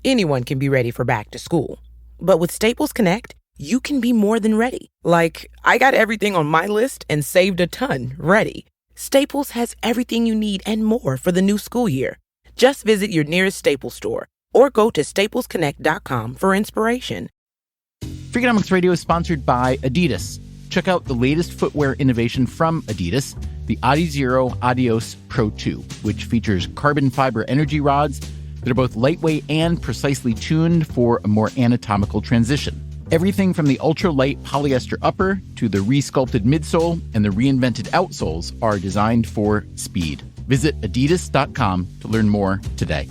Anyone can be ready for back to school. But with Staples Connect, you can be more than ready. Like, I got everything on my list and saved a ton ready. Staples has everything you need and more for the new school year. Just visit your nearest Staples store or go to staplesconnect.com for inspiration. Freakonomics Radio is sponsored by Adidas. Check out the latest footwear innovation from Adidas, the Adizero Adios Pro 2, which features carbon fiber energy rods that are both lightweight and precisely tuned for a more anatomical transition. Everything from the ultra-light polyester upper to the re-sculpted midsole and the reinvented outsoles are designed for speed. Visit adidas.com to learn more today.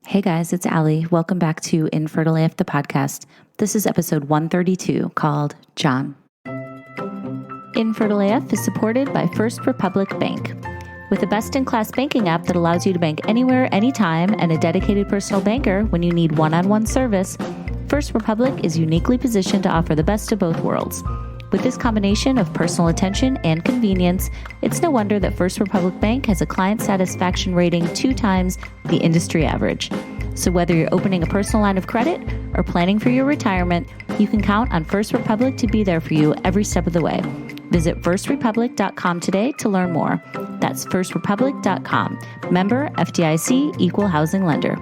Hey guys, it's Allie. Welcome back to Infertile AF, the podcast. This is episode 132 called John. Infertile AF is supported by First Republic Bank. With a best-in-class banking app that allows you to bank anywhere, anytime, and a dedicated personal banker when you need one-on-one service, First Republic is uniquely positioned to offer the best of both worlds. With this combination of personal attention and convenience, it's no wonder that First Republic Bank has a client satisfaction rating 2 times the industry average. So whether you're opening a personal line of credit or planning for your retirement, you can count on First Republic to be there for you every step of the way. Visit firstrepublic.com today to learn more. That's firstrepublic.com. Member FDIC, Equal Housing Lender.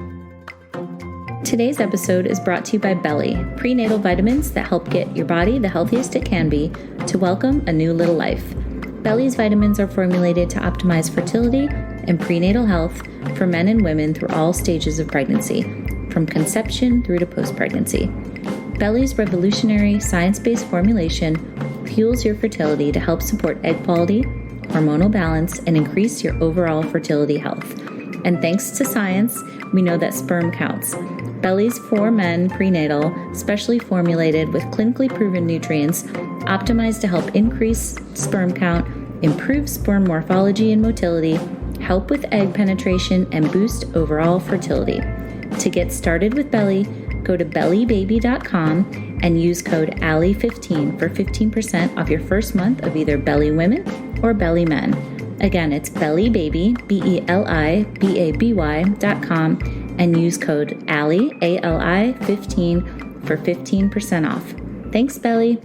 Today's episode is brought to you by BELI, prenatal vitamins that help get your body the healthiest it can be to welcome a new little life. BELI's vitamins are formulated to optimize fertility and prenatal health for men and women through all stages of pregnancy, from conception through to post-pregnancy. BELI's revolutionary science-based formulation fuels your fertility to help support egg quality, hormonal balance, and increase your overall fertility health. And thanks to science, we know that sperm counts. BELI's for Men prenatal, specially formulated with clinically proven nutrients, optimized to help increase sperm count, improve sperm morphology and motility, help with egg penetration, and boost overall fertility. To get started with BELI, go to belibaby.com and use code ALLIE15 for 15% off your first month of either BELI Women or BELI Men. Again, it's belibaby, BELIBABY.com, and use code ALLIE, ALI15 for 15% off. Thanks, BELI.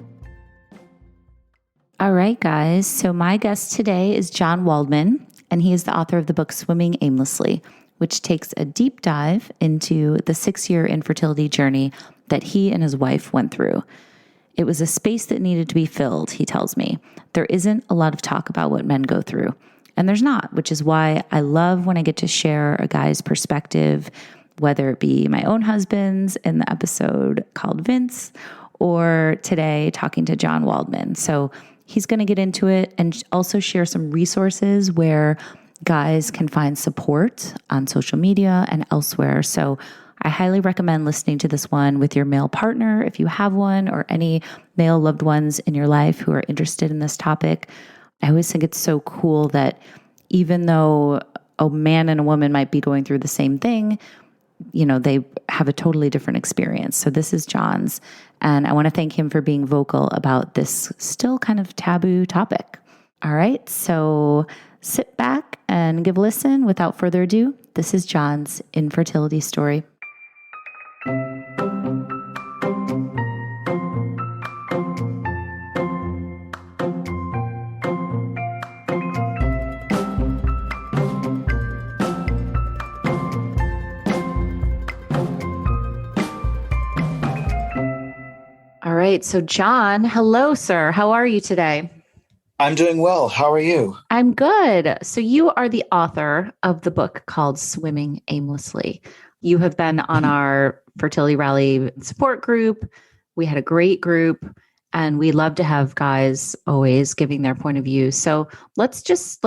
All right, guys. So my guest today is John Waldman, and he is the author of the book Swimming Aimlessly, which takes a deep dive into the 6-year infertility journey that he and his wife went through. It was a space that needed to be filled, he tells me. There isn't a lot of talk about what men go through. And there's not, which is why I love when I get to share a guy's perspective, whether it be my own husband's in the episode called Vince, or today talking to John Waldman. So he's going to get into it and also share some resources where guys can find support on social media and elsewhere. So I highly recommend listening to this one with your male partner, if you have one, or any male loved ones in your life who are interested in this topic. I always think it's so cool that even though a man and a woman might be going through the same thing, you know, they have a totally different experience. So this is John's, and I want to thank him for being vocal about this still kind of taboo topic. All right, so sit back and give a listen. Without further ado, this is John's infertility story. All right. So John, hello, sir. How are you today? I'm doing well. How are you? I'm good. So you are the author of the book called Swimming Aimlessly. You have been on our Fertility Rally support group. We had a great group, and we love to have guys always giving their point of view. So let's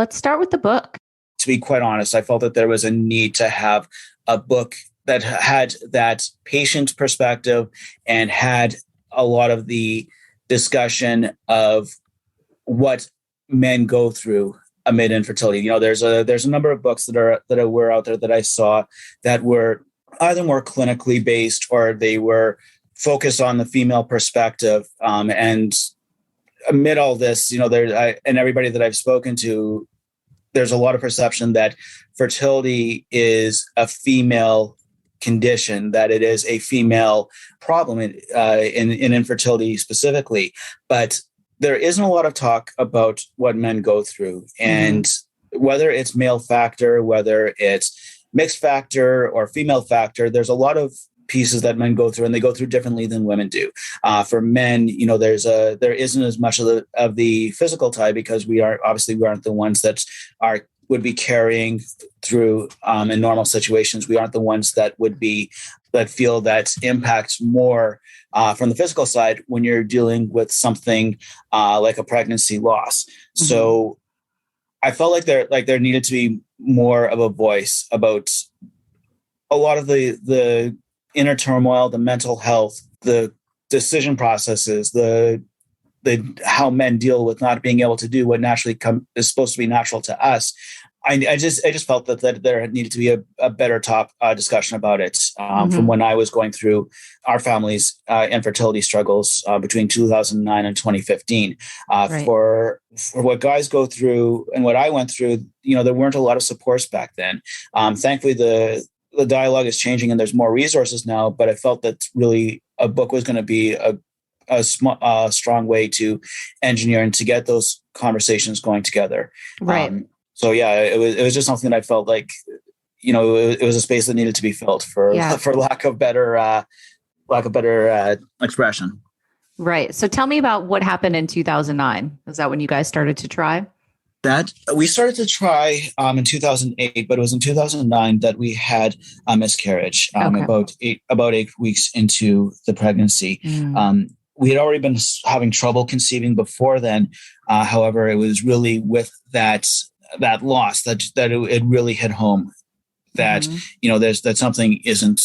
start with the book. To be quite honest, I felt that there was a need to have a book that had that patient perspective and had a lot of the discussion of what men go through amid infertility. You know, there's a number of books that were out there that I saw that were either more clinically based or they were focused on the female perspective. And amid all this, you know, and everybody that I've spoken to, there's a lot of perception that fertility is a female condition, that it is a female problem in infertility specifically. But there isn't a lot of talk about what men go through, and whether it's male factor, whether it's mixed factor or female factor, there's a lot of pieces that men go through, and they go through differently than women do. For men, there isn't as much of the physical tie, because we aren't the ones that would be carrying through in normal situations. We aren't the ones that feel that impact more from the physical side when you're dealing with something like a pregnancy loss. Mm-hmm. So I felt like there needed to be more of a voice about a lot of the inner turmoil, the mental health, the decision processes, the how men deal with not being able to do what naturally is supposed to be natural to us. I just felt that there needed to be a better discussion about it from when I was going through our family's infertility struggles between 2009 and 2015. Right. For what guys go through and what I went through, there weren't a lot of supports back then. Thankfully, the dialogue is changing and there's more resources now, but I felt that really a book was going to be a strong way to engineer and to get those conversations going together. Right. So yeah, it was just something that I felt like, it was a space that needed to be filled for lack of better expression. Right. So tell me about what happened in 2009. Is that when you guys started to try? That we started to try in 2008, but it was in 2009 that we had a miscarriage. About 8 weeks into the pregnancy. We had already been having trouble conceiving before then. However, it was really with that loss that it really hit home that that something isn't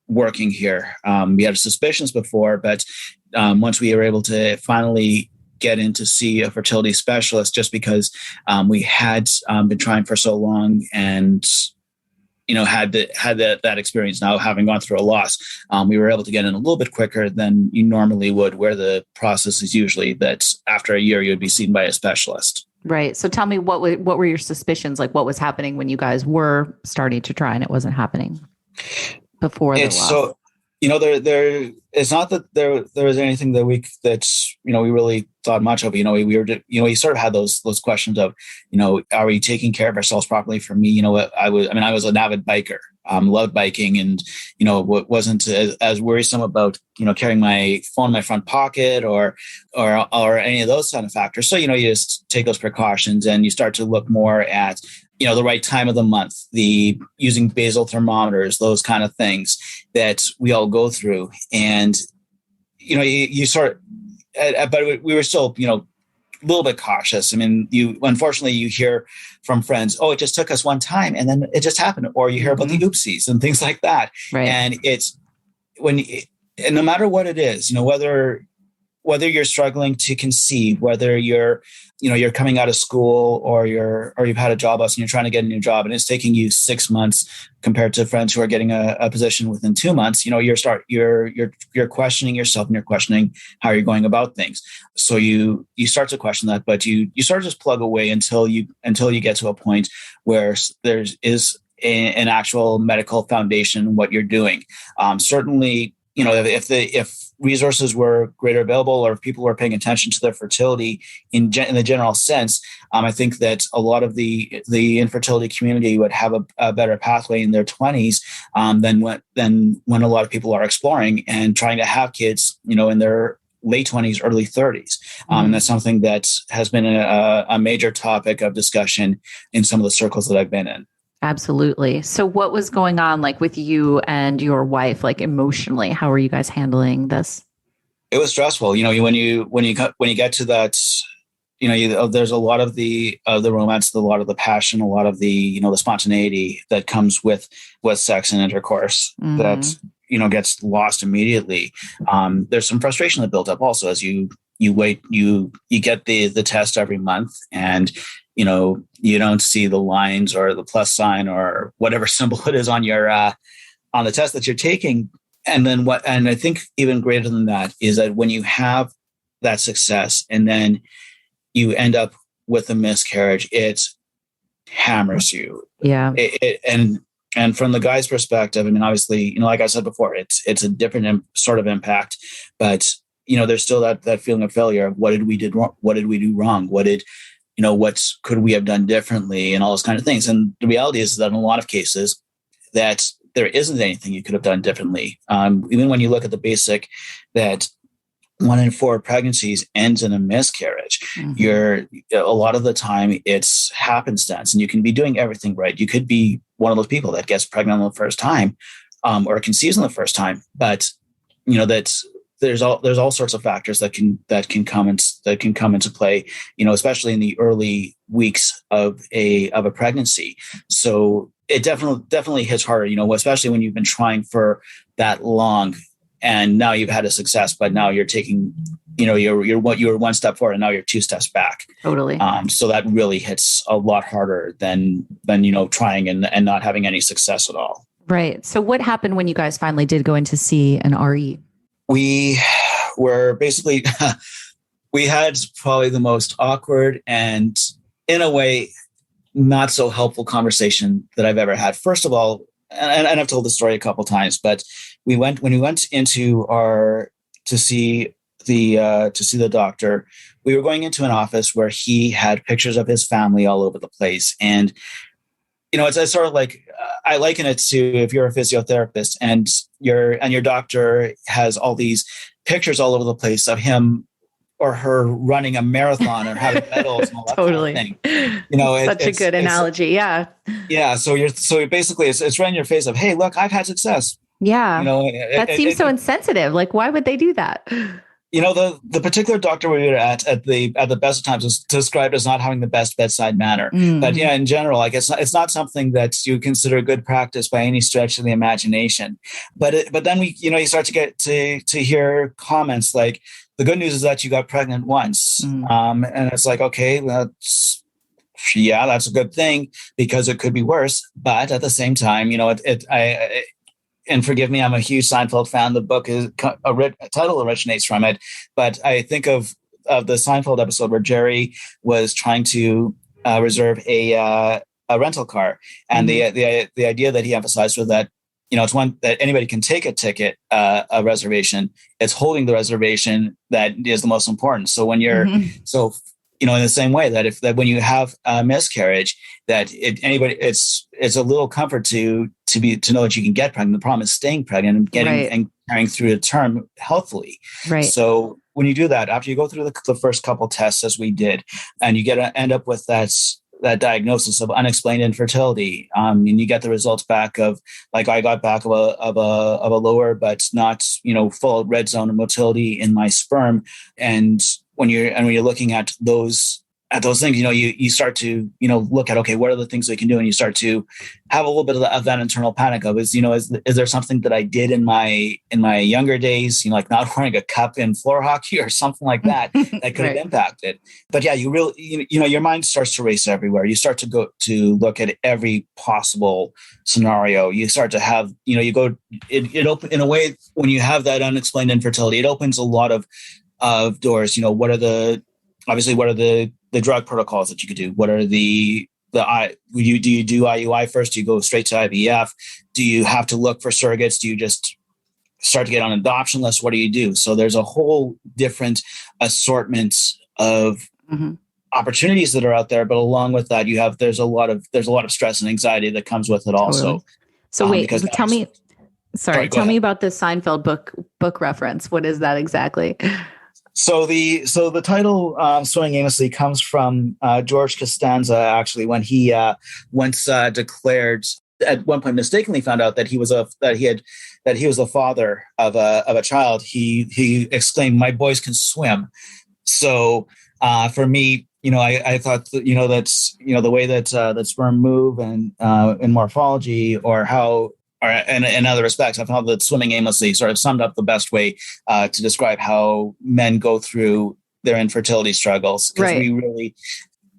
working here. We had suspicions before, but once we were able to finally get in to see a fertility specialist, just because we had been trying for so long and had that experience now, having gone through a loss, we were able to get in a little bit quicker than you normally would, where the process is usually that after a year you would be seen by a specialist. Right. So tell me, what were your suspicions? Like, what was happening when you guys were starting to try and it wasn't happening before the loss? So, there it's not that there was anything that we really thought much of. We sort of had those questions of, are we taking care of ourselves properly? For me, I was an avid biker, loved biking, and wasn't as worrisome about carrying my phone in my front pocket or any of those kind of factors. So you just take those precautions and you start to look more at the right time of the month, the using basal thermometers, those kind of things that we all go through. And, you sort of, but we were still, a little bit cautious. I mean, unfortunately you hear from friends, oh, it just took us one time and then it just happened. Or you hear about the oopsies and things like that. Right. And it's and no matter what it is, whether you're struggling to conceive, whether you're coming out of school or you've had a job loss and you're trying to get a new job and it's taking you 6 months compared to friends who are getting a position within 2 months, you're questioning yourself and you're questioning how you're going about things. So you start to question that, but you sort of just plug away until you get to a point where there is an actual medical foundation in what you're doing. Certainly, if resources were greater available, or if people were paying attention to their fertility in the general sense, I think that a lot of the infertility community would have a better pathway in their 20s than when a lot of people are exploring and trying to have kids, in their late 20s, early 30s. And that's something that has been a major topic of discussion in some of the circles that I've been in. Absolutely. So what was going on with you and your wife, emotionally? How were you guys handling this? It was stressful. When you get to that, there's a lot of the romance, a lot of the passion, a lot of the, the spontaneity that comes with sex and intercourse that, gets lost immediately. There's some frustration that built up also as you wait, you get the test every month and, you don't see the lines or the plus sign or whatever symbol it is on your on the test that you're taking. And I think even greater than that is that when you have that success and then you end up with a miscarriage, it's hammers you. Yeah. And from the guy's perspective, I mean, obviously, like I said before, it's a different sort of impact, but there's still that feeling of failure of what did we do wrong? What could we have done differently and all those kind of things. And the reality is that in a lot of cases that there isn't anything you could have done differently. Even when you look at the basic that 1 in 4 pregnancies ends in a miscarriage. A lot of the time it's happenstance, and you can be doing everything right. You could be one of those people that gets pregnant on the first time, or conceives on the first time. But that there's all sorts of factors that can come into play. Especially in the early weeks of a pregnancy. So it definitely hits harder. Especially when you've been trying for that long. And now you've had a success, but now you're taking, you're 1 step forward, and now you're 2 steps back. Totally. So that really hits a lot harder than trying and not having any success at all. Right. So what happened when you guys finally did go in to see an RE? We were basically, we had probably the most awkward and, in a way, not so helpful conversation that I've ever had. First of all, and I've told the story a couple of times, but when we went into to see the doctor, we were going into an office where he had pictures of his family all over the place. And, it's sort of like, I liken it to if you're a physiotherapist and your doctor has all these pictures all over the place of him or her running a marathon or having medals and all that totally. kind of thing. Such a good analogy. Yeah. Yeah. So basically it's right in your face of, hey, look, I've had success. Yeah. That seems so insensitive. Like, why would they do that? The particular doctor we were at the best of times was described as not having the best bedside manner. But yeah, in general, like it's not something that you consider good practice by any stretch of the imagination. But then you start to get to hear comments like, the good news is that you got pregnant once. And it's like, okay, that's a good thing because it could be worse. But at the same time, and forgive me, I'm a huge Seinfeld fan. The book is a title originates from it. But I think of the Seinfeld episode where Jerry was trying to reserve a rental car. And the idea that he emphasized was that, it's one that anybody can take a ticket, a reservation. It's holding the reservation that is the most important. So when you're, in the same way that when you have a miscarriage, that it's a little comfort to know that you can get pregnant. The problem is staying pregnant and getting and carrying through the term healthfully. Right. So when you do that, after you go through the first couple tests, as we did, and you end up with that diagnosis of unexplained infertility, and you get the results back of, like, I got back of a lower but not full red zone of motility in my sperm. And when you're looking at those things, you start to look at, okay, what are the things we can do, and you start to have a little bit of that internal panic of is there something that I did in my younger days, like not wearing a cup in floor hockey or something like that that could have impacted. But yeah, you really your mind starts to race everywhere. You start to go to look at every possible scenario. You start to have it open in a way when you have that unexplained infertility. It opens a lot of doors. What are the drug protocols that you could do? What are do you do IUI first? Do you go straight to IVF? Do you have to look for surrogates? Do you just start to get on an adoption list? What do you do? So there's a whole different assortment of opportunities that are out there. But along with that, there's a lot of stress and anxiety that comes with it also. Totally. So wait, tell me about the Seinfeld book reference. What is that exactly? So the title "Swimming Aimlessly" comes from George Costanza. Actually, when he once declared, at one point mistakenly found out that he was the father of a child, he exclaimed, "My boys can swim." So for me, I thought that, that's the way that sperm move and in morphology or how. Or in other respects, I found that swimming aimlessly sort of summed up the best way to describe how men go through their infertility struggles. Because we really,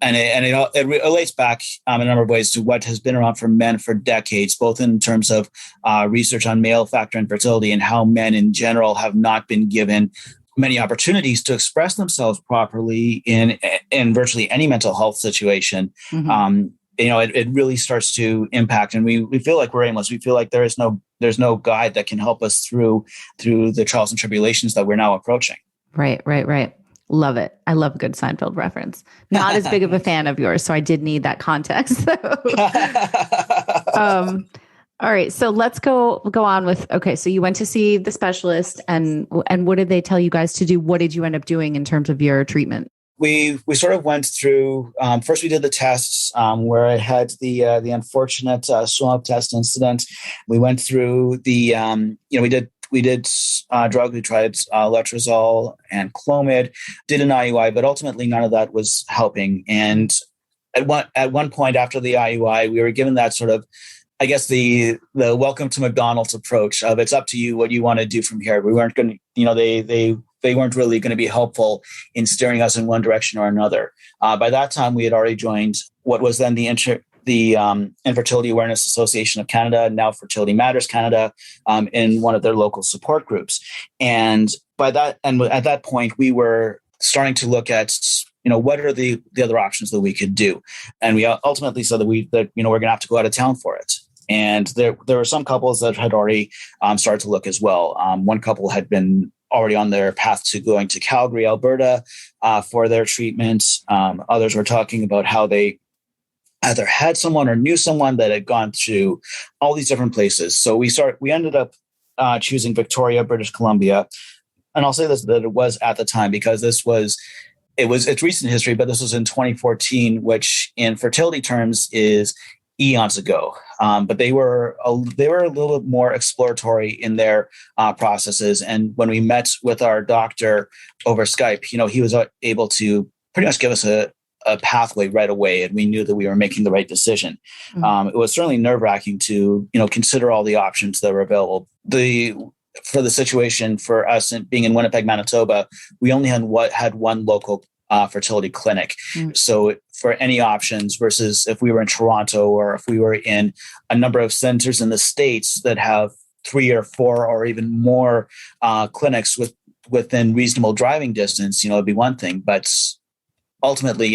it relates back in a number of ways to what has been around for men for decades, both in terms of research on male factor infertility and how men in general have not been given many opportunities to express themselves properly in virtually any mental health situation. it really starts to impact, and we feel like we're aimless. We feel like there's no guide that can help us through the trials and tribulations that we're now approaching. Right. Love it. I love a good Seinfeld reference. Not as big of a fan of yours, so I did need that context. All right. So let's go on with, okay. So you went to see the specialist, and what did they tell you guys to do? What did you end up doing in terms of your treatment? We sort of went through, first we did the tests, where I had the unfortunate swim-up test incident. We went through the, we did drugs. We tried letrozole and Clomid, did an IUI, but ultimately none of that was helping. And at one point after the IUI, we were given that sort of, I guess, the welcome to McDonald's approach of, it's up to you what you want to do from here. We weren't going to, they weren't really going to be helpful in steering us in one direction or another. By that time, we had already joined what was then the Infertility Awareness Association of Canada, now Fertility Matters Canada, in one of their local support groups. And at that point, we were starting to look at, what are the other options that we could do. And we ultimately said that we're going to have to go out of town for it. And there were some couples that had already started to look as well. One couple had been already on their path to going to Calgary, Alberta, for their treatments. Others were talking about how they either had someone or knew someone that had gone to all these different places. So we ended up choosing Victoria, British Columbia. And I'll say this, that it was at the time, because it's recent history, but this was in 2014, which in fertility terms is eons ago. But they were a little bit more exploratory in their processes. And when we met with our doctor over Skype, he was able to pretty much give us a pathway right away, and we knew that we were making the right decision. Mm-hmm. It was certainly nerve-wracking to consider all the options that were available. For the situation for us being in Winnipeg, Manitoba, we only had one local fertility clinic. Mm. So for any options versus if we were in Toronto, or if we were in a number of centers in the States that have 3 or 4 or even more clinics within reasonable driving distance, it'd be one thing. But ultimately,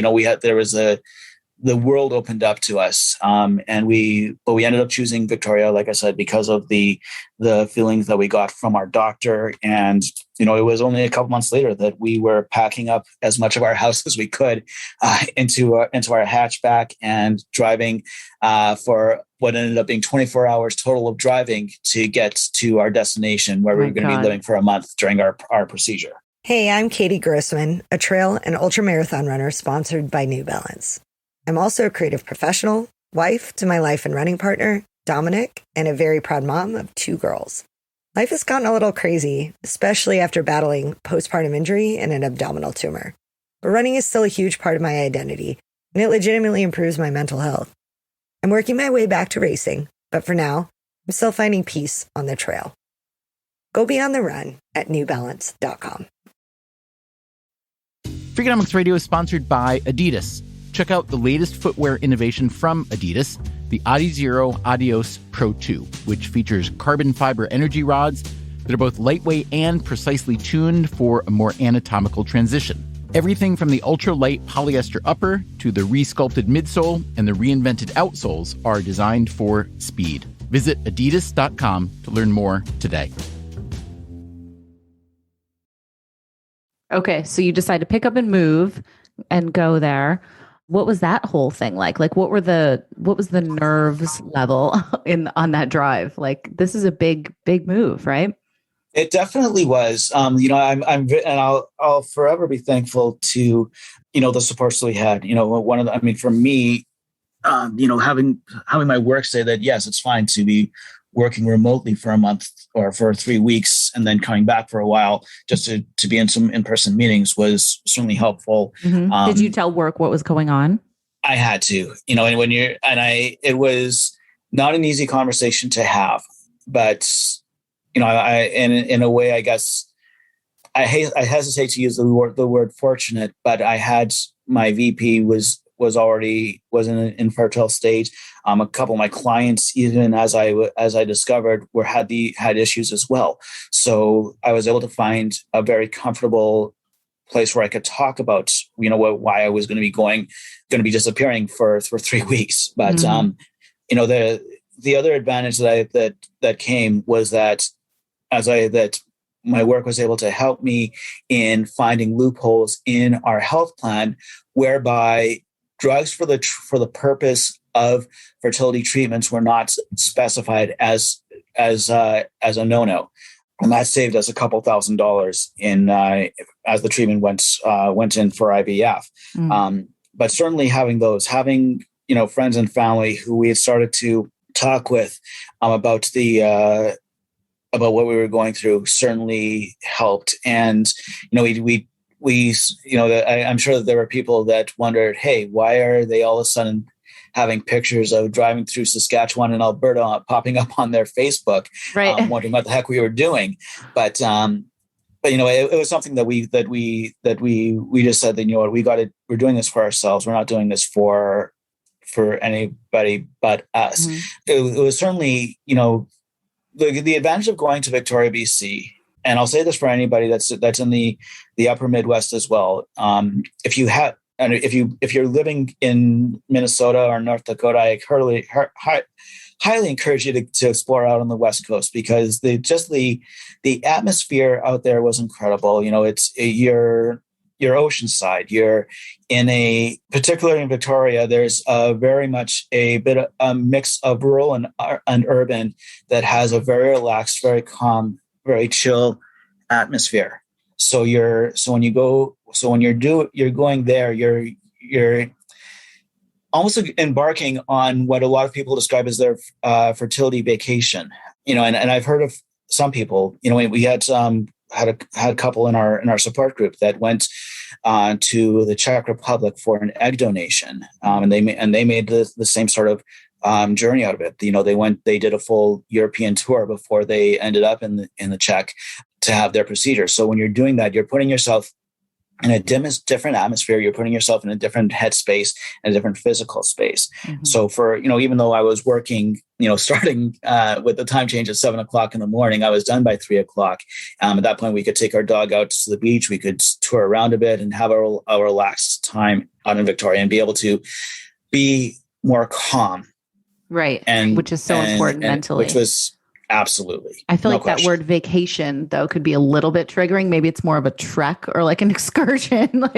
the world opened up to us, but we ended up choosing Victoria, like I said, because of the feelings that we got from our doctor. And it was only a couple months later that we were packing up as much of our house as we could into our hatchback and driving for what ended up being 24 hours total of driving to get to our destination, where we were going to be living for a month during our procedure. Hey, I'm Katie Grossman, a trail and ultra marathon runner sponsored by New Balance. I'm also a creative professional, wife to my life and running partner, Dominic, and a very proud mom of 2 girls. Life has gotten a little crazy, especially after battling postpartum injury and an abdominal tumor. But running is still a huge part of my identity, and it legitimately improves my mental health. I'm working my way back to racing, but for now, I'm still finding peace on the trail. Go be on the run at newbalance.com. Freakonomics Radio is sponsored by Adidas. Check out the latest footwear innovation from Adidas, the Adizero Adios Pro 2, which features carbon fiber energy rods that are both lightweight and precisely tuned for a more anatomical transition. Everything from the ultra-light polyester upper to the re-sculpted midsole and the reinvented outsoles are designed for speed. Visit adidas.com to learn more today. Okay, so you decide to pick up and move and go there. What was that whole thing like? Like, what was the nerves level on that drive? Like, this is a big move, right? It definitely was. I'll forever be thankful to, the supports that we had. For me, having my work say that, yes, it's fine to be working remotely for a month or for 3 weeks and then coming back for a while just to be in some in-person meetings was certainly helpful. Mm-hmm. Did you tell work what was going on? I had to, it was not an easy conversation to have, but, in a way, I guess I hesitate to use the word fortunate, but I had my VP was in an infertile state. A couple of my clients, even as I discovered, had issues as well. So I was able to find a very comfortable place where I could talk about, why I was going to be disappearing for 3 weeks. But, the other advantage that came was that that my work was able to help me in finding loopholes in our health plan, whereby drugs for the purpose of fertility treatments were not specified as a no-no. And that saved us a couple $1,000s in as the treatment went in for IVF. But certainly having friends and family who we had started to talk with about what we were going through certainly helped. And I'm sure that there were people that wondered, hey, why are they all of a sudden having pictures of driving through Saskatchewan and Alberta popping up on their Facebook, right? Wondering what the heck we were doing. But it was something that we just said that, we're doing this for ourselves. We're not doing this for anybody but us. It was certainly, the advantage of going to Victoria, BC, and I'll say this for anybody that's in the upper Midwest as well. If you're living in Minnesota or North Dakota, I highly encourage you to explore out on the West Coast, because the atmosphere out there was incredible. You're oceanside. You're particularly in Victoria, there's very much a bit of a mix of rural and urban that has a very relaxed, very calm, very chill atmosphere. So when you're going there, you're almost embarking on what a lot of people describe as their fertility vacation. And I've heard of some people. We had a couple in our support group that went to the Czech Republic for an egg donation, and they made the same sort of journey out of it. They did a full European tour before they ended up in the Czech to have their procedure. So when you're doing that, you're putting yourself in a different atmosphere. You're putting yourself in a different headspace and a different physical space. So for, even though I was working, starting with the time change at 7:00 in the morning, I was done by 3:00. At that point, we could take our dog out to the beach. We could tour around a bit and have a relaxed time out in Victoria and be able to be more calm. Right. Which is so important mentally. Which was absolutely. I feel like that word vacation, though, could be a little bit triggering. Maybe it's more of a trek or like an excursion. In a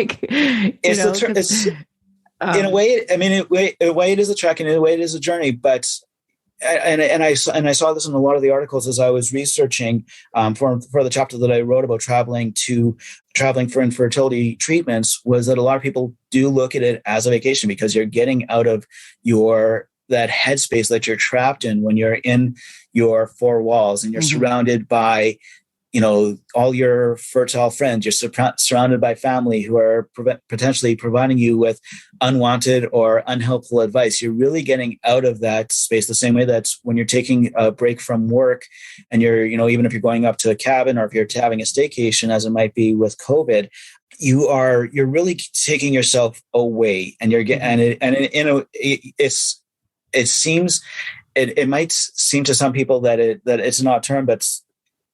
way, it is a trek, and in a way it is a journey. But I saw this in a lot of the articles as I was researching for the chapter that I wrote about traveling for infertility treatments, was that a lot of people do look at it as a vacation, because you're getting out of that headspace that you're trapped in when you're in your four walls and you're surrounded by, all your fertile friends. You're surrounded by family who are potentially providing you with unwanted or unhelpful advice. You're really getting out of that space, the same way that's when you're taking a break from work and you're, even if you're going up to a cabin or if you're having a staycation, as it might be with COVID, you're really taking yourself away, and you're getting, it might seem to some people that it's not term, but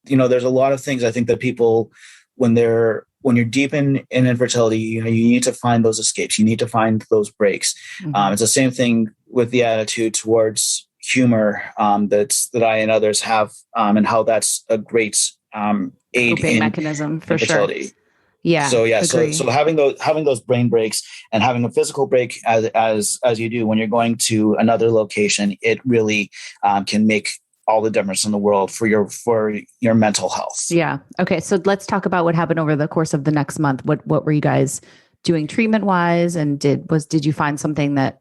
there's a lot of things I think that people, when you're deep in infertility, you need to find those escapes. You need to find those breaks. It's the same thing with the attitude towards humor that I and others have, and how that's a great aid in mechanism for infertility. Sure. Yeah. So having those brain breaks and having a physical break as you do when you're going to another location, it really can make all the difference in the world for your mental health. Yeah. Okay. So let's talk about what happened over the course of the next month. What were you guys doing treatment wise? And did you find something that,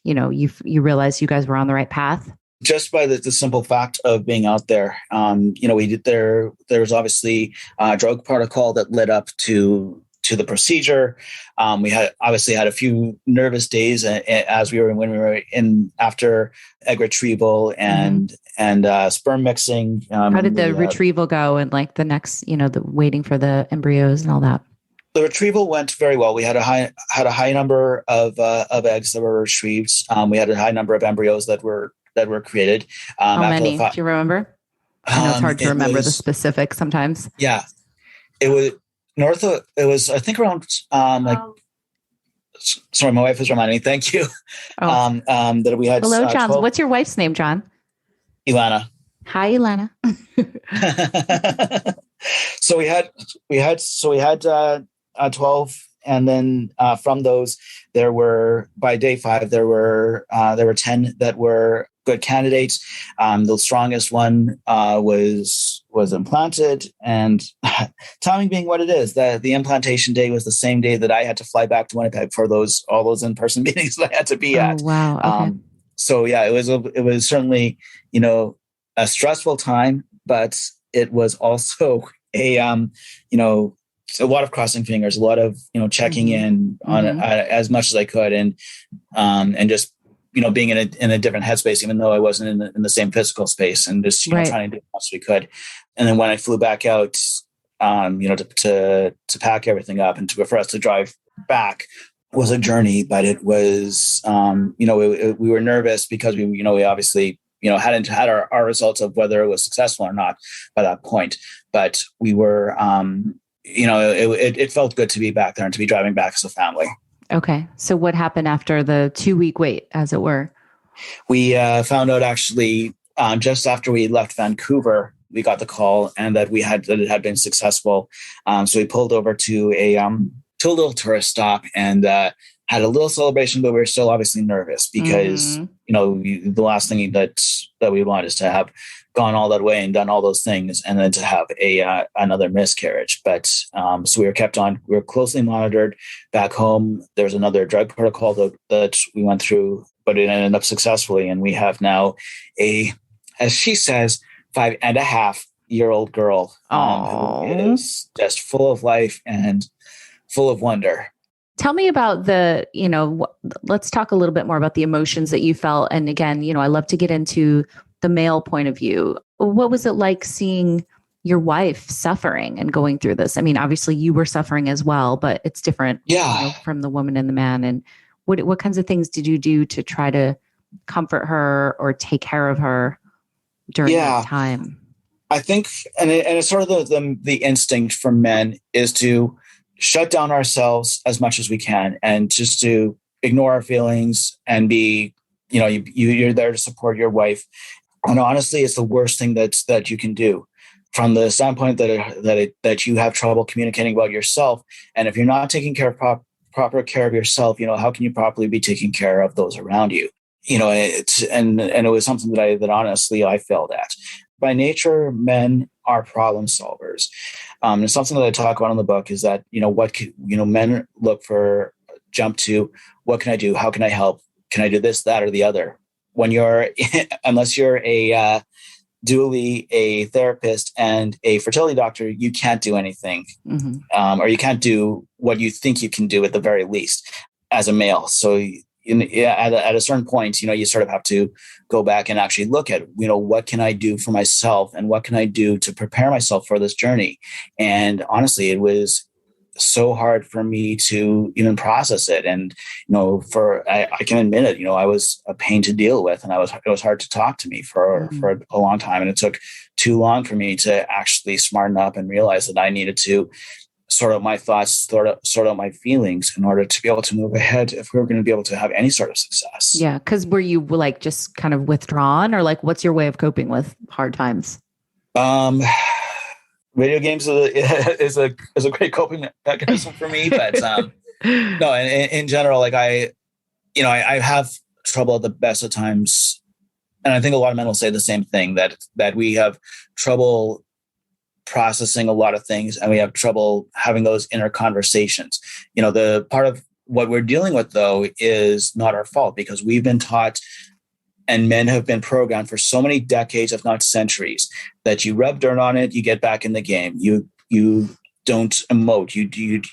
you realized you guys were on the right path? Just by the simple fact of being out there, there was obviously a drug protocol that led up to the procedure. We had a few nervous days when we were in after egg retrieval and sperm mixing. How did the retrieval go, and like the next, the waiting for the embryos and all that? The retrieval went very well. We had a high number of eggs that were retrieved. We had a high number of embryos that were created. How many? Do you remember? I know it's hard to remember the specifics sometimes. Yeah, it was. north of, it was, I think around, sorry, my wife is reminding me. Thank you. Oh. That we had. Hello, John. 12, What's your wife's name, John? Ilana. Hi, Ilana. So we had 12, and then from those, there were, by day 5, there were 10 that were good candidates. The strongest one was implanted, and timing being what it is, the implantation day was the same day that I had to fly back to Winnipeg for all those in-person meetings that I had to be at. Wow. Okay. So yeah, it was certainly, a stressful time, but it was also a a lot of crossing fingers, a lot of checking in on as much as I could, and just being in a different headspace, even though I wasn't in the same physical space, and just trying to do as much as we could. And then when I flew back out, to pack everything up and for us to drive back was a journey, but it was we were nervous because we obviously hadn't had our results of whether it was successful or not by that point, but we were it felt good to be back there and to be driving back as a family. Okay. So what happened after the 2-week wait, as it were? We found out actually just after we left Vancouver, we got the call and that it had been successful. So we pulled over to a little tourist stop and had a little celebration, but we were still obviously nervous because the last thing that we want is to have gone all that way and done all those things and then to have another miscarriage. But so we were closely monitored back home. There was another drug protocol that we went through, but it ended up successfully. And we have now as she says, 5.5-year-old girl who is just full of life and full of wonder. Tell me about let's talk a little bit more about the emotions that you felt. And again, I love to get into the male point of view. What was it like seeing your wife suffering and going through this? I mean, obviously you were suffering as well, but it's different from the woman and the man. And what kinds of things did you do to try to comfort her or take care of her during that time? I think, and it's sort of the instinct for men is to shut down ourselves as much as we can and just to ignore our feelings and be, you're there to support your wife. And honestly, it's the worst thing that you can do from the standpoint that you have trouble communicating about yourself. And if you're not taking proper care of yourself, how can you properly be taking care of those around you? And it was something that honestly I failed at. By nature, men are problem solvers. And something that I talk about in the book is that, men jump to, what can I do? How can I help? Can I do this, that, or the other? Unless you're dually a therapist and a fertility doctor, you can't do anything, or you can't do what you think you can do at the very least as a male. So at a certain point, you sort of have to go back and actually look at, what can I do for myself and what can I do to prepare myself for this journey? And honestly, it was so hard for me to even process it. And, I can admit it, I was a pain to deal with, and it was hard to talk to me for a long time. And it took too long for me to actually smarten up and realize that I needed to sort out my thoughts, sort out my feelings in order to be able to move ahead if we were going to be able to have any sort of success. Yeah. Cause were you just kind of withdrawn, or what's your way of coping with hard times? Video games is a great coping mechanism for me, but no, in general, I have trouble at the best of times. And I think a lot of men will say the same thing, that we have trouble processing a lot of things and we have trouble having those inner conversations. The part of what we're dealing with, though, is not our fault, because we've been taught and men have been programmed for so many decades, if not centuries, that you rub dirt on it, you get back in the game. You don't emote.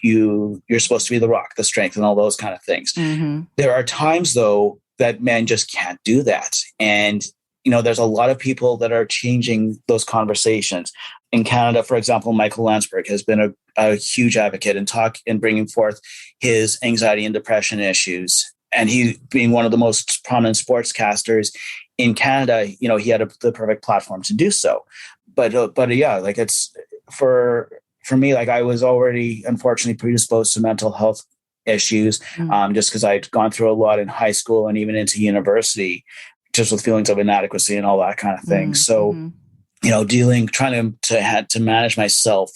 You're supposed to be the rock, the strength, and all those kind of things. Mm-hmm. There are times, though, that men just can't do that. And, there's a lot of people that are changing those conversations. In Canada, for example, Michael Landsberg has been a huge advocate in bringing forth his anxiety and depression issues. And he, being one of the most prominent sportscasters in Canada, he had the perfect platform to do so. But yeah, it's for for me, like I was already unfortunately predisposed to mental health issues, just because I'd gone through a lot in high school and even into university, just with feelings of inadequacy and all that kind of thing. So, trying to manage myself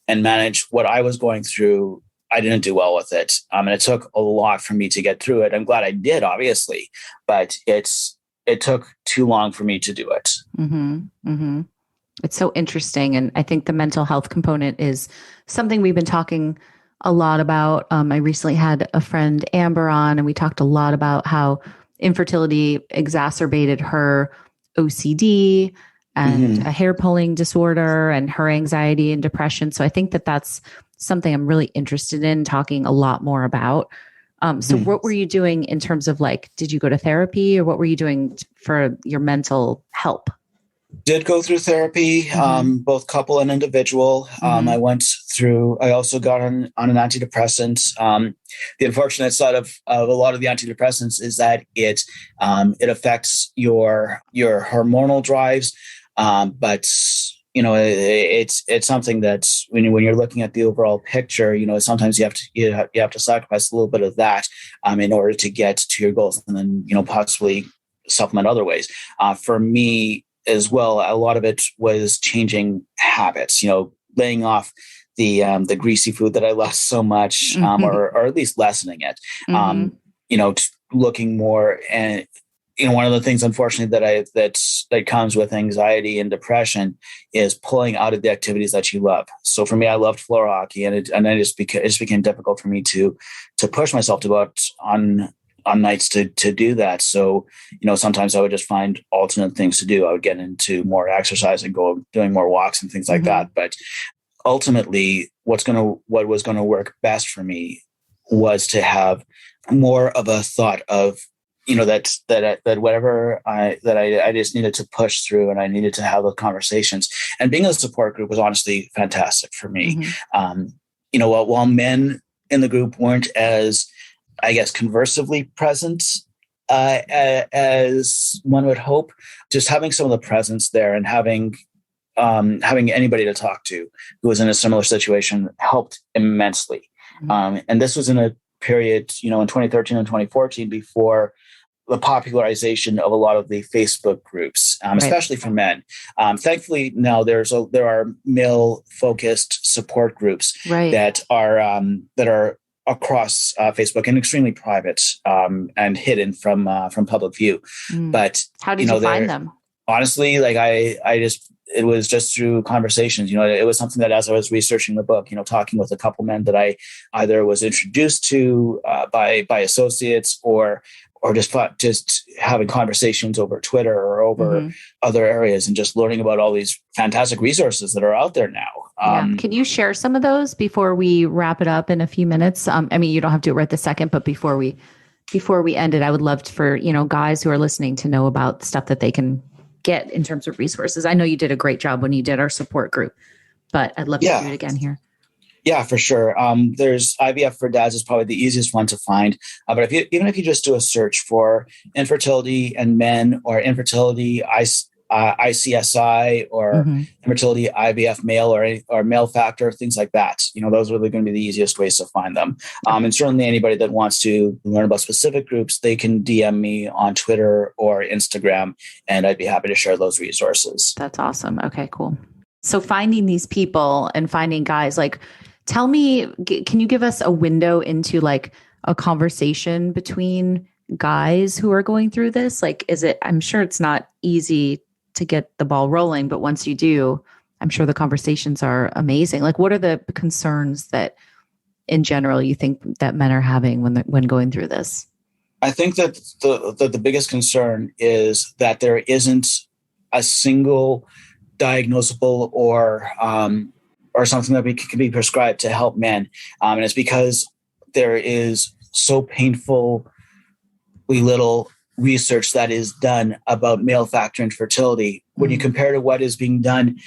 and manage what I was going through, I didn't do well with it. And it took a lot for me to get through it. I'm glad I did, obviously, but it took too long for me to do it. It's so interesting. And I think the mental health component is something we've been talking a lot about. I recently had a friend, Amber, on, and we talked a lot about how infertility exacerbated her OCD and a hair pulling disorder and her anxiety and depression. So I think that that's something I'm really interested in talking a lot more about. So what were you doing in terms of like, did you go to therapy, or what were you doing for your mental help? Did go through therapy, both couple and individual. I also got on an antidepressant. The unfortunate side of a lot of the antidepressants is that it affects your hormonal drives. But it's something that's when you're looking at the overall picture, sometimes you have to sacrifice a little bit of that in order to get to your goals, and then possibly supplement other ways. For me as well, a lot of it was changing habits. Laying off the greasy food that I love so much, or at least lessening it. Looking more and. One of the things, unfortunately, that comes with anxiety and depression is pulling out of the activities that you love. So for me, I loved floor hockey, and it just became difficult for me to push myself to go out on nights to do that. So sometimes I would just find alternate things to do. I would get into more exercise and go doing more walks and things like that. But ultimately, what was going to work best for me was to have more of a thought of. That whatever I just needed to push through, and I needed to have those conversations. And being in a support group was honestly fantastic for me. While men in the group weren't as, I guess, conversively present as one would hope, just having some of the presence there and having anybody to talk to who was in a similar situation helped immensely. And this was in a period, in 2013 and 2014, before the popularization of a lot of the Facebook groups, especially for men. Thankfully, now there are male-focused support groups that are across Facebook and extremely private and hidden from public view. But how did you find them? Honestly, like it was just through conversations. It was something that as I was researching the book, talking with a couple men that I either was introduced to by associates or just having conversations over Twitter or over other areas, and just learning about all these fantastic resources that are out there now. Can you share some of those before we wrap it up in a few minutes? You don't have to do it right this second, but before we end it, I would love for guys who are listening to know about stuff that they can get in terms of resources. I know you did a great job when you did our support group, but I'd love to do it again here. Yeah, for sure. There's IVF for Dads is probably the easiest one to find. But even if you just do a search for infertility and men, or infertility ICSI, or infertility IVF male, or male factor, things like that, those are really going to be the easiest ways to find them. And certainly anybody that wants to learn about specific groups, they can DM me on Twitter or Instagram, and I'd be happy to share those resources. That's awesome. Okay, cool. So finding these people and finding guys, like, tell me, can you give us a window into like a conversation between guys who are going through this? Like, I'm sure it's not easy to get the ball rolling, but once you do, I'm sure the conversations are amazing. Like, what are the concerns that in general you think that men are having when going through this? I think that the biggest concern is that there isn't a single diagnosable or something that can be prescribed to help men. And it's because there is so painfully little research that is done about male factor infertility. When you compare to what is being done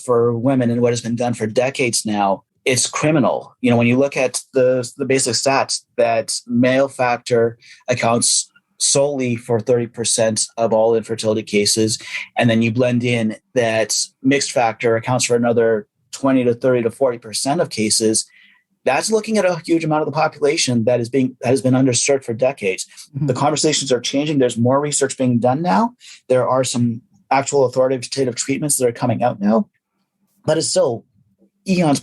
for women and what has been done for decades now, it's criminal. When you look at the basic stats, that male factor accounts solely for 30% of all infertility cases. And then you blend in that mixed factor accounts for another 20 to 30 to 40% of cases, that's looking at a huge amount of the population that has been underserved for decades. Mm-hmm. The conversations are changing. There's more research being done now. There are some actual authoritative treatments that are coming out now, but it's still eons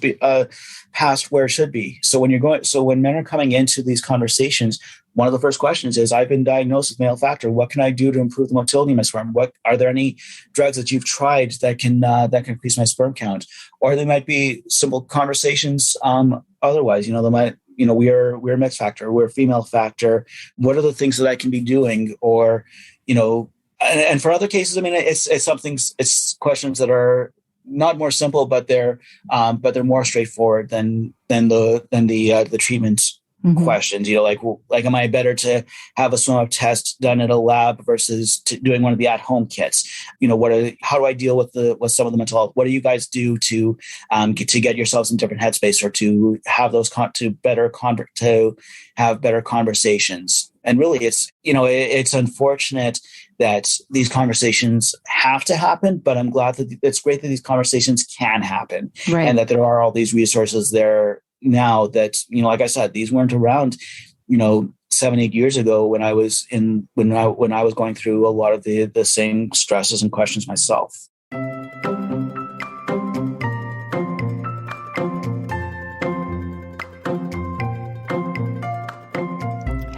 past where it should be. So when men are coming into these conversations, one of the first questions is, I've been diagnosed with male factor. What can I do to improve the motility of my sperm? What are there any drugs that you've tried that can increase my sperm count? Or there might be simple conversations. Otherwise, they might, we're mixed factor, we're female factor. What are the things that I can be doing? Or, and for other cases, I mean, it's questions that are not more simple, but they're more straightforward than the treatment questions. Like, am I better to have a swim up test done at a lab versus doing one of the at home kits? How do I deal with some of the mental health? What do you guys do to get yourselves in different headspace, or to have those to have better conversations? And really, it's unfortunate that these conversations have to happen, but I'm glad that it's great that these conversations can happen, right, and that there are all these resources there now that, like I said, these weren't around, 7-8 years ago when I was going through a lot of the same stresses and questions myself.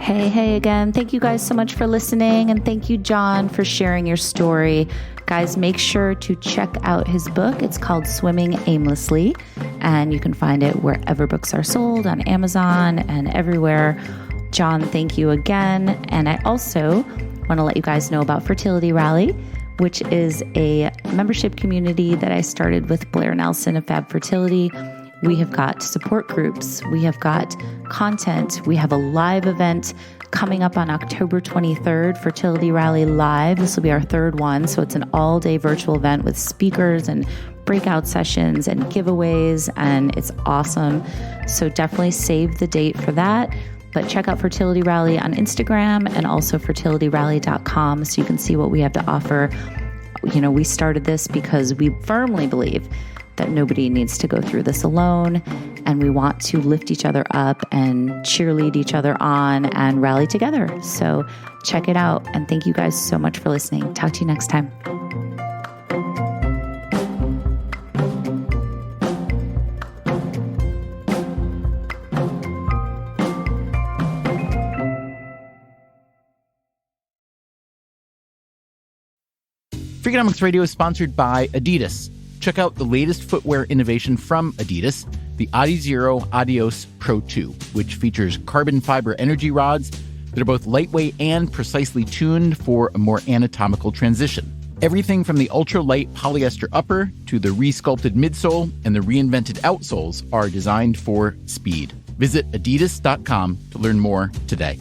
Hey again. Thank you guys so much for listening. And thank you, John, for sharing your story. Guys, make sure to check out his book. It's called Swimming Aimlessly, and you can find it wherever books are sold, on Amazon and everywhere. John, thank you again. And I also want to let you guys know about Fertility Rally, which is a membership community that I started with Blair Nelson of Fab Fertility. We have got support groups. We have got content. We have a live event coming up on October 23rd, Fertility Rally Live. This will be our third one. So it's an all-day virtual event with speakers and breakout sessions and giveaways, and it's awesome. So definitely save the date for that. But check out Fertility Rally on Instagram and also fertilityrally.com so you can see what we have to offer. We started this because we firmly believe that nobody needs to go through this alone, and we want to lift each other up and cheerlead each other on and rally together. So check it out, and thank you guys so much for listening. Talk to you next time. Freakonomics Radio is sponsored by Adidas. Check out the latest footwear innovation from Adidas, the Adizero Adios Pro 2, which features carbon fiber energy rods that are both lightweight and precisely tuned for a more anatomical transition. Everything from the ultra-light polyester upper to the re-sculpted midsole and the reinvented outsoles are designed for speed. Visit adidas.com to learn more today.